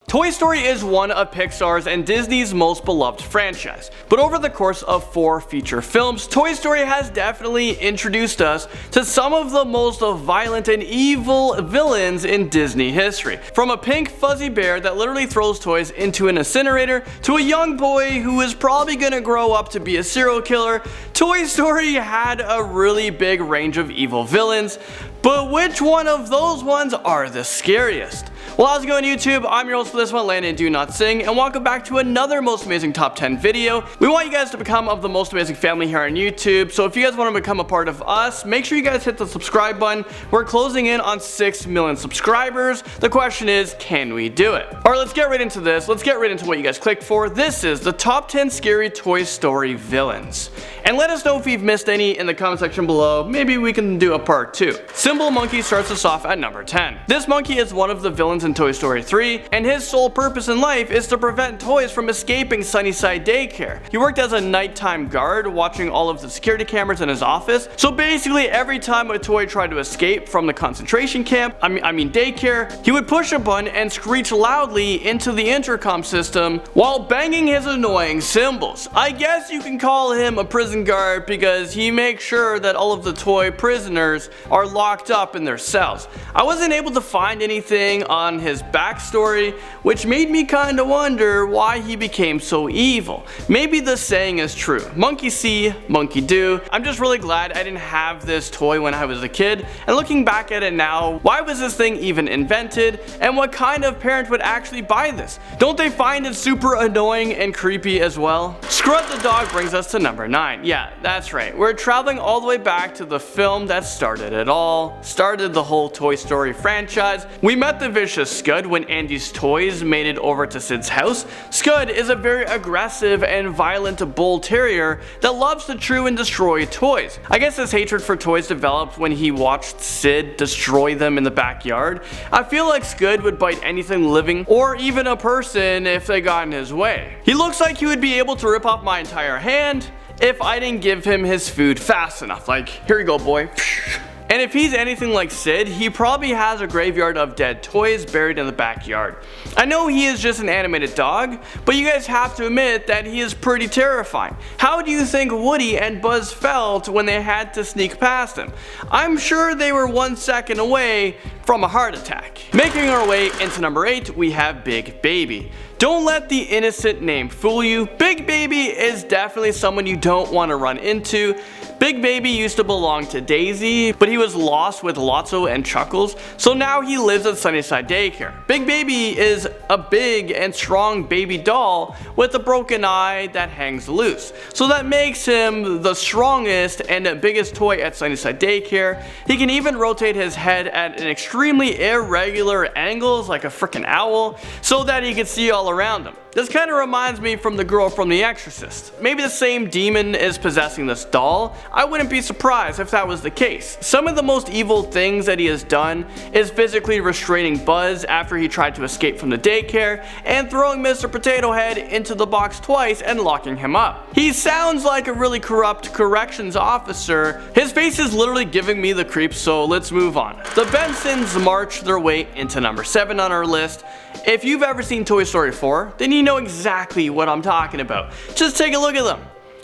Toy Story is one of Pixar's and Disney's most beloved franchise, but over the course of 4 feature films, Toy Story has definitely introduced us to some of the most violent and evil villains in Disney history. From a pink fuzzy bear that literally throws toys into an incinerator, to a young boy who is probably gonna grow up to be a serial killer, Toy Story had a really big range of evil villains, but which one of those ones are the scariest? Well, how's it going YouTube? I'm your host for this one, Landon Do Not Sing, and welcome back to another Most Amazing Top 10 video. We want you guys to become of the Most Amazing family here on YouTube, so if you guys want to become a part of us, make sure you guys hit the subscribe button. We're closing in on 6 million subscribers. The question is, can we do it? Alright, let's get right into this. Let's get right into what you guys clicked for. This is the top 10 scary Toy Story villains. And let us know if you've missed any in the comment section below. Maybe we can do a part 2. Simple Monkey starts us off at number 10. This monkey is one of the villains in Toy Story 3, and his sole purpose in life is to prevent toys from escaping Sunnyside Daycare. He worked as a nighttime guard, watching all of the security cameras in his office, so basically every time a toy tried to escape from the concentration camp, I mean daycare, he would push a button and screech loudly into the intercom system while banging his annoying cymbals. I guess you can call him a prison guard because he makes sure that all of the toy prisoners are locked up in their cells. I wasn't able to find anything on his backstory, which made me kinda wonder why he became so evil. Maybe the saying is true, monkey see, monkey do. I'm just really glad I didn't have this toy when I was a kid, and looking back at it now, why was this thing even invented, and what kind of parent would actually buy this? Don't they find it super annoying and creepy as well? Scud the dog brings us to number 9. Yeah, that's right, we're traveling all the way back to the film that started it all, started the whole Toy Story franchise. We met the vicious Scud when Andy's toys made it over to Sid's house. Scud is a very aggressive and violent bull terrier that loves to chew and destroy toys. I guess his hatred for toys developed when he watched Sid destroy them in the backyard. I feel like Scud would bite anything living or even a person if they got in his way. He looks like he would be able to rip off my entire hand if I didn't give him his food fast enough. Like, here you go, boy. And if he's anything like Sid, he probably has a graveyard of dead toys buried in the backyard. I know he is just an animated dog, but you guys have to admit that he is pretty terrifying. How do you think Woody and Buzz felt when they had to sneak past him? I'm sure they were 1 second away from a heart attack. Making our way into number 8, we have Big Baby. Don't let the innocent name fool you. Big Baby is definitely someone you don't want to run into. Big Baby used to belong to Daisy, but he was lost with Lotso and Chuckles, so now he lives at Sunnyside Daycare. Big Baby is a big and strong baby doll with a broken eye that hangs loose, so that makes him the strongest and biggest toy at Sunnyside Daycare. He can even rotate his head at an extremely irregular angles like a freaking owl, so that he can see all around him. This kind of reminds me from the girl from The Exorcist. Maybe the same demon is possessing this doll. I wouldn't be surprised if that was the case. Some of the most evil things that he has done is physically restraining Buzz after he tried to escape from the daycare, and throwing Mr. Potato Head into the box twice and locking him up. He sounds like a really corrupt corrections officer. His face is literally giving me the creeps, so let's move on. The Bensons march their way into number 7 on our list. If you've ever seen Toy Story 4, then you know exactly what I'm talking about. Just take a look at them.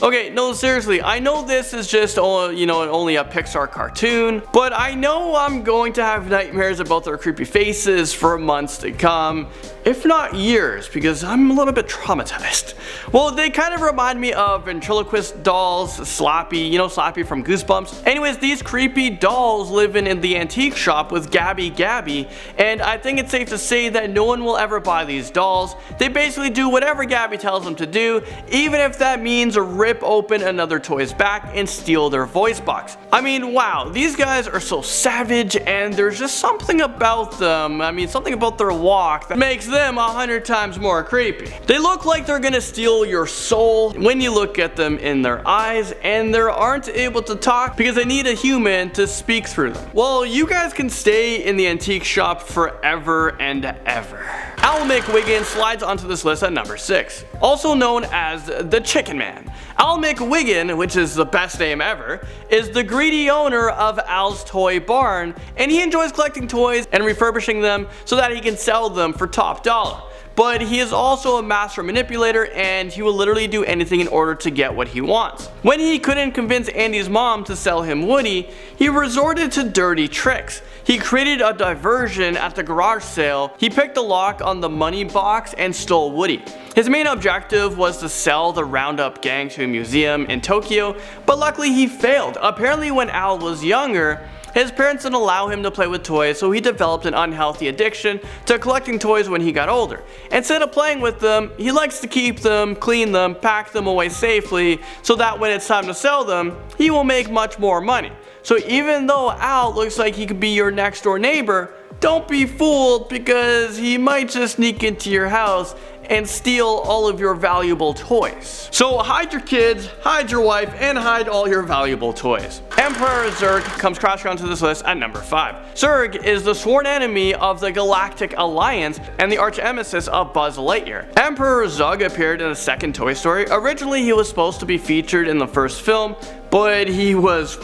Okay, no, seriously, I know this is just, only a Pixar cartoon, but I know I'm going to have nightmares about their creepy faces for months to come, if not years, because I'm a little bit traumatized. Well, they kind of remind me of ventriloquist dolls, Slappy, Slappy from Goosebumps. Anyways, these creepy dolls live in the antique shop with Gabby Gabby, and I think it's safe to say that no one will ever buy these dolls. They basically do whatever Gabby tells them to do, even if that means rip open another toy's back and steal their voice box. I mean, wow, these guys are so savage, and there's just something about them, something about their walk that makes them 100 times more creepy. They look like they're gonna steal your soul when you look at them in their eyes, and they aren't able to talk because they need a human to speak through them. Well, you guys can stay in the antique shop forever and ever. Al McWiggin slides onto this list at number 6, also known as the Chicken Man. Al McWiggin, which is the best name ever, is the greedy owner of Al's Toy Barn, and he enjoys collecting toys and refurbishing them so that he can sell them for top dollar. but he is also a master manipulator and he will literally do anything in order to get what he wants. When he couldn't convince Andy's mom to sell him Woody, he resorted to dirty tricks. He created a diversion at the garage sale, he picked the lock on the money box and stole Woody. His main objective was to sell the Roundup gang to a museum in Tokyo, but luckily he failed. Apparently when Al was younger, his parents didn't allow him to play with toys, so he developed an unhealthy addiction to collecting toys when he got older. Instead of playing with them, he likes to keep them, clean them, pack them away safely, so that when it's time to sell them, he will make much more money. So even though Al looks like he could be your next door neighbor, don't be fooled because he might just sneak into your house and steal all of your valuable toys. So hide your kids, hide your wife, and hide all your valuable toys. Emperor Zurg comes crashing onto this list at number 5. Zurg is the sworn enemy of the Galactic Alliance and the arch-nemesis of Buzz Lightyear. Emperor Zurg appeared in the second Toy Story. Originally he was supposed to be featured in the first film, but he was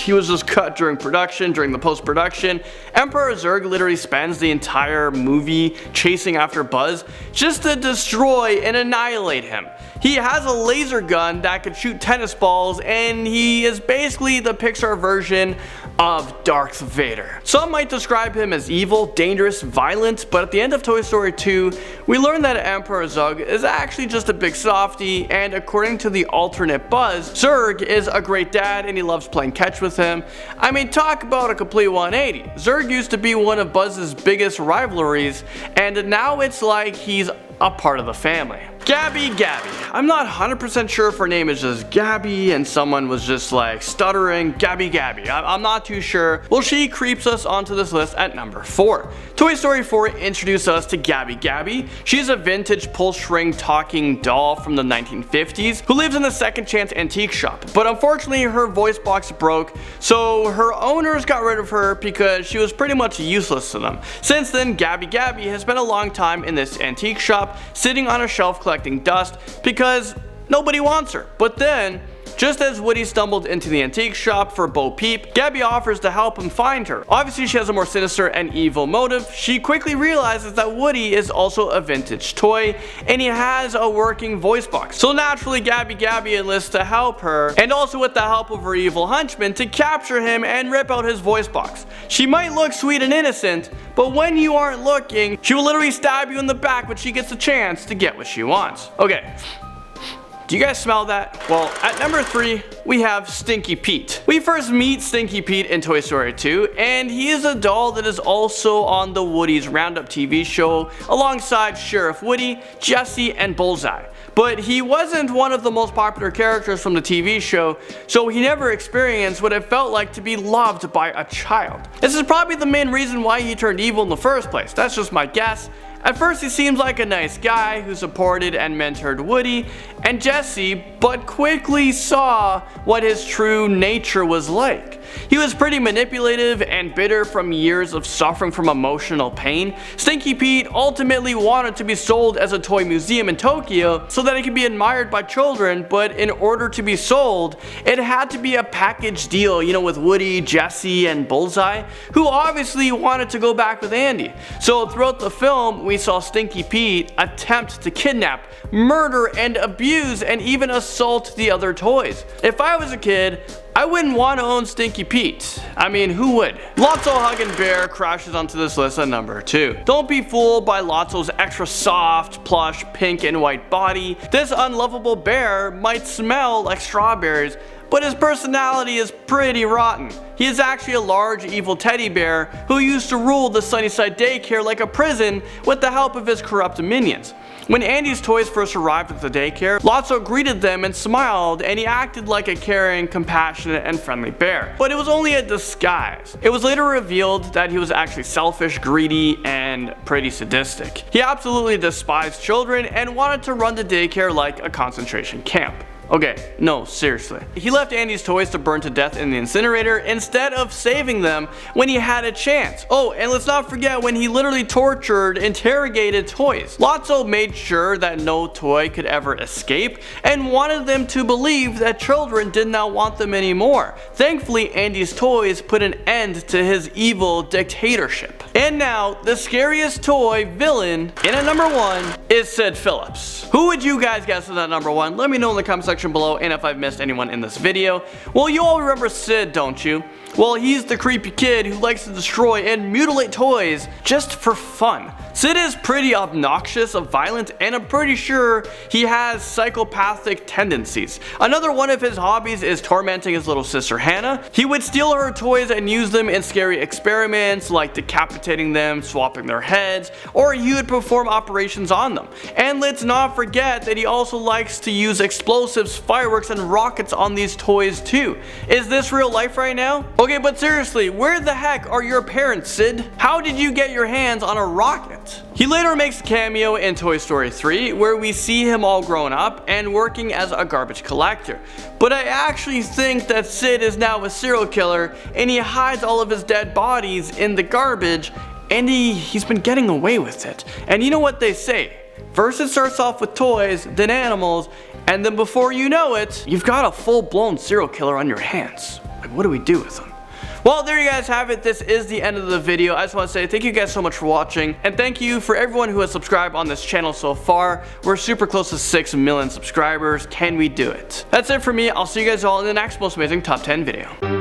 just cut during the post-production. Emperor Zurg literally spends the entire movie chasing after Buzz just to destroy and annihilate him. He has a laser gun that could shoot tennis balls, and he is basically the Pixar version of Darth Vader. Some might describe him as evil, dangerous, violent, but at the end of Toy Story 2, we learn that Emperor Zurg is actually just a big softie, and according to the alternate Buzz, Zurg is a great dad and he loves playing catch with him. I mean, talk about a complete 180. Zurg used to be one of Buzz's biggest rivalries, and now it's like he's a part of the family. Gabby Gabby. I'm not 100% sure if her name is just Gabby and someone was just like stuttering Gabby Gabby. I'm not too sure. Well, she creeps us onto this list at number 4. Toy Story 4 introduced us to Gabby Gabby. She's a vintage pull string talking doll from the 1950s who lives in a second chance antique shop. But unfortunately her voice box broke, so her owners got rid of her because she was pretty much useless to them. Since then, Gabby Gabby has spent a long time in this antique shop, sitting on a shelf collecting dust because nobody wants her. But then, just as Woody stumbled into the antique shop for Bo Peep, Gabby offers to help him find her. Obviously she has a more sinister and evil motive. She quickly realizes that Woody is also a vintage toy and he has a working voice box. So naturally Gabby Gabby enlists to help her, and also with the help of her evil henchman, to capture him and rip out his voice box. She might look sweet and innocent, but when you aren't looking, she will literally stab you in the back when she gets a chance to get what she wants. Okay. Do you guys smell that? Well, at number 3, we have Stinky Pete. We first meet Stinky Pete in Toy Story 2, and he is a doll that is also on the Woody's Roundup TV show alongside Sheriff Woody, Jessie, and Bullseye. But he wasn't one of the most popular characters from the TV show, so he never experienced what it felt like to be loved by a child. This is probably the main reason why he turned evil in the first place. That's just my guess. At first he seems like a nice guy who supported and mentored Woody and Jessie, but quickly saw what his true nature was like. He was pretty manipulative and bitter from years of suffering from emotional pain. Stinky Pete ultimately wanted to be sold as a toy museum in Tokyo so that it could be admired by children, but in order to be sold, it had to be a package deal, you know, with Woody, Jessie, and Bullseye, who obviously wanted to go back with Andy. So throughout the film, we saw Stinky Pete attempt to kidnap, murder, and abuse, and even assault the other toys. If I was a kid, I wouldn't want to own Stinky Pete. I mean, who would? Lotso Huggin' Bear crashes onto this list at number 2. Don't be fooled by Lotso's extra soft, plush, pink and white body. This unlovable bear might smell like strawberries, but his personality is pretty rotten. He is actually a large evil teddy bear who used to rule the Sunnyside daycare like a prison with the help of his corrupt minions. When Andy's toys first arrived at the daycare, Lotso greeted them and smiled, and he acted like a caring, compassionate, and friendly bear. But it was only a disguise. It was later revealed that he was actually selfish, greedy, and pretty sadistic. He absolutely despised children and wanted to run the daycare like a concentration camp. Okay, no, seriously. He left Andy's toys to burn to death in the incinerator instead of saving them when he had a chance. Oh, and let's not forget when he literally tortured, interrogated toys. Lotso made sure that no toy could ever escape and wanted them to believe that children did not want them anymore. Thankfully, Andy's toys put an end to his evil dictatorship. And now, the scariest toy villain in at number 1 is Sid Philips. Who would you guys guess is at number 1? Let me know in the comment section below, and if I've missed anyone in this video. Well, you all remember Sid, don't you? Well, he's the creepy kid who likes to destroy and mutilate toys just for fun. Sid is pretty obnoxious, violent, and I'm pretty sure he has psychopathic tendencies. Another one of his hobbies is tormenting his little sister Hannah. He would steal her toys and use them in scary experiments like decapitating them, swapping their heads, or he would perform operations on them. And let's not forget that he also likes to use explosives, fireworks, and rockets on these toys too. Is this real life right now? Okay, but seriously, where the heck are your parents, Sid? How did you get your hands on a rocket? He later makes a cameo in Toy Story 3 where we see him all grown up and working as a garbage collector. But I actually think that Sid is now a serial killer and he hides all of his dead bodies in the garbage, and he's been getting away with it. And you know what they say? First it starts off with toys, then animals, and then before you know it, you've got a full-blown serial killer on your hands. Like, what do we do with him? Well, there you guys have it. This is the end of the video. I just want to say thank you guys so much for watching, and thank you for everyone who has subscribed on this channel so far. We're super close to 6 million subscribers. Can we do it? That's it for me. I'll see you guys all in the next most amazing top 10 video.